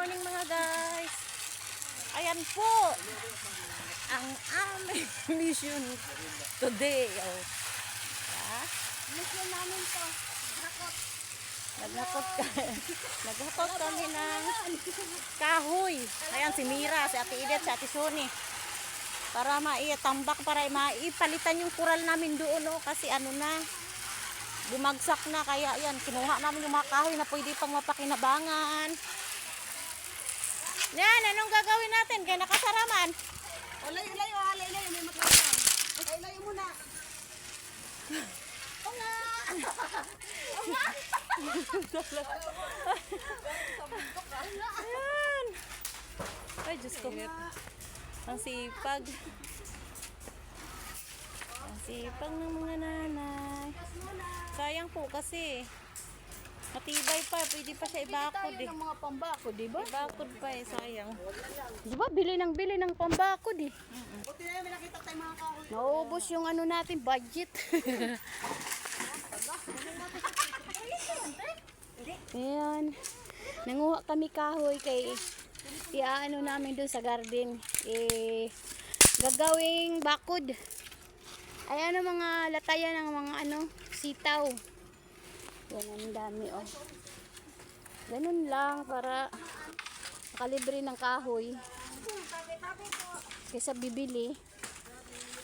morning mga guys. Ayan po ang aming mission today. Oh. Mission namin to. Naghakot kami ng kahoy. Ayan si Mira, si Ate Edith, si Ate Sony. Para maitambak, para maipalitan yung kural namin doon. Oh, kasi ano na, bumagsak na. Kaya yan, kinuha namin yung mga kahoy na pwede pang mapakinabangan. Yan, anong gagawin natin? Kaya nakasaraman. O, layo, layo. May matlasan. Layo muna. O nga. Ayan. Ay, Diyos ko. Ang sipag. Ang sipag ng mga nanay. Sayang po kasi matibay pa. Pwede pa siya ibakod eh. Ng mga pambako, di ba? Ibakod pa eh. Sayang. Di ba? Bili ng pambako, di. Buti na may nakita tayong mga kahoy. Naubos yung ano natin, budget. Ayan. Nanguha kami kahoy kay iaano namin doon sa garden. Gagawing bakod. Ayan ang mga latayan ng mga ano, sitaw. Yan ang dami oh. Ganun lang para makalibre ng kahoy. Kaysa bibili.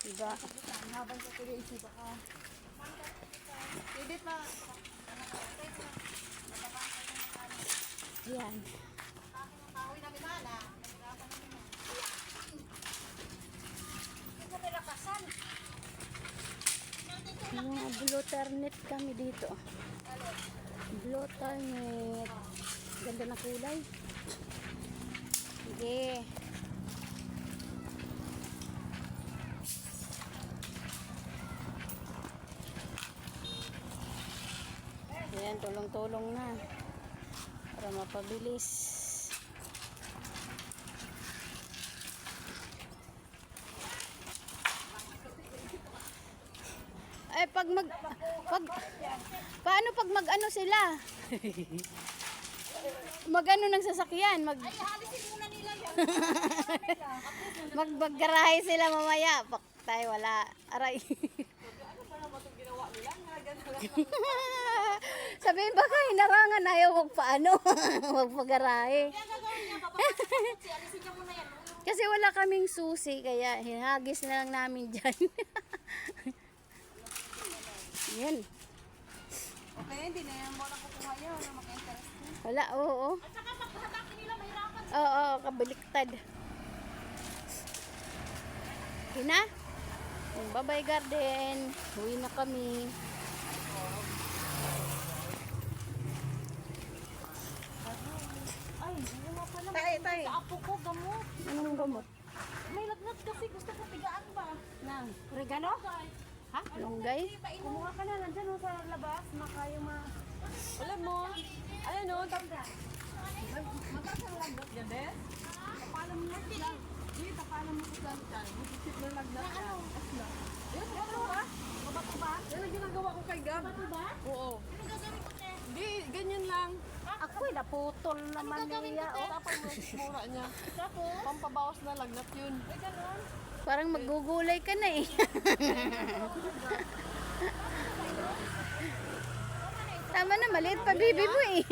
Diba? Habang sa tuloy isipa ka. Edit pa. Yan. Kahoy namin mana. Yung mga blotter net kami dito. Blotter net. Ganda na kulay. Sige. Ayan, tulong-tulong na. Para mapabilis. Ay, paano pag mag-ano sila? Mag-ano ng sasakyan? Ay, halisin muna nila yan. Magbagarahe sila mamaya. Paktay, wala. Aray. Sabihin baka hinarangan ayaw magpaano. Magpagarahe. Kaya gagawin niya, papapasok. Alisin niya muna yan. Kasi wala kaming susi, kaya hinagis na lang namin dyan. Yan. Okay, hindi na yan mo lang kukuha yun. Maka-interest mo. Wala, oo. At saka pagkahatakin nila, mahirapan. Oo, kabaliktad. Okay na? Bye-bye garden. Uwi na kami. Ay, hindi mo pala. Tay. Sa apo ko, gamot. Anong gamot? May lagnat kasi gusto ko pigaan ba? Nang oregano? Ha? Longgay? Kumuha ka na, nandyan o sa labas, makayo Alam mo, ayan o, mataas ang lagnat yan, Bes? Tapalan mo lang. Hindi, tapalan mo sa dyan. Mag-isip ng lagnat yan. Asla. Ayun, bato ba? Mabato ba? Yan ang ginagawa ko kay Gab. Bato ba? Oo. Ano gagawin ko, Te? Hindi, ganyan lang. Ako'y naputol naman niya. Oh. Tapos mo sa mura niya. Tapos? Pampabawas na lagnat yun. Ay, ganun. Parang magugulay ka na eh. Tama na, maliit pa bibi mo eh.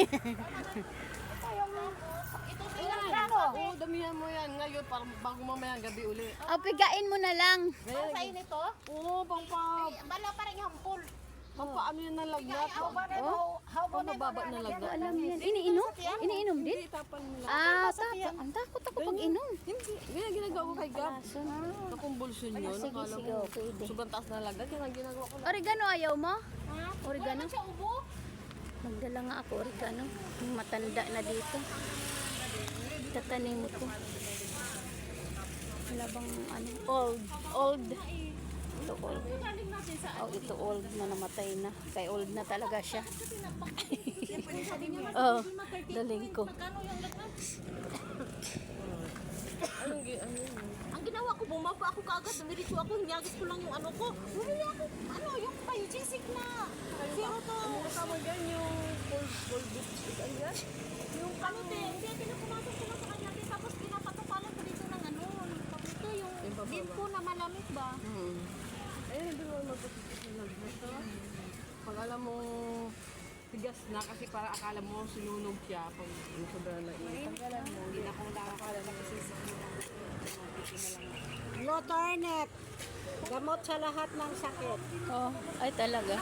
Oo, damihan mo yan ngayon para bago mamaya gabi uli. O, pigain mo na lang. Sa inito? Oo, Bala pa rin hampol. pampaano yan ng lagnat. Oh, Pambababa na lagnat. alam yan. Iniinom? Iniinom din? Hindi, itapan mo lang. Ang takot ako pag inom. Hindi, ganyan ginagawa ko kay Gab. Nakumbulsyon yun. Sige, Akala sige, mo, pwede. sobrang taas na lagnat. Yan ang ginagawa ko. Oregano ayaw mo? Oregano? Siya ubo. Magdala nga ako oregano. Yung matanda na dito. Tatanim ko. Wala bang ano? Old. Ito old. Oh, ito old na namatay na. Kay old na talaga siya. Oh, daling ko. Ang ginawa ko, bumaba ako kaagad. Dumiritso ako, hinyagis ko lang yung ano ko. Bumili ako, yung biogesic na. Zero to. Ano kasama dyan yung cold beach? Ano yan? Yung Ano din, hindi pinapumasok ko na sa kanya. Di, tapos pinapatupalan ko dito ng ano. Ito yung limpo na malamig ba? Ayun, hindi mo magpapagpapagpapagpapag ito. Pag alam mo, tigas na kasi para akala mo sinunog siya pag yung sobrang lait. Pag alam mo, hindi na kung akala mo kasi Glutarnet. Gamot sa lahat ng sakit. Oh, ay talaga.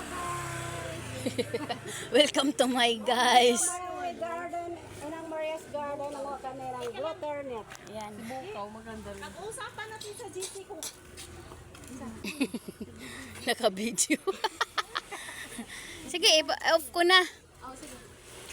Welcome to my guys. May garden, unang Maria's Garden, ang kami ng Glutarnet. Yan. bukaw, maganda rin. Usapan natin sa GC kung Naka-video. Sige, off ko na.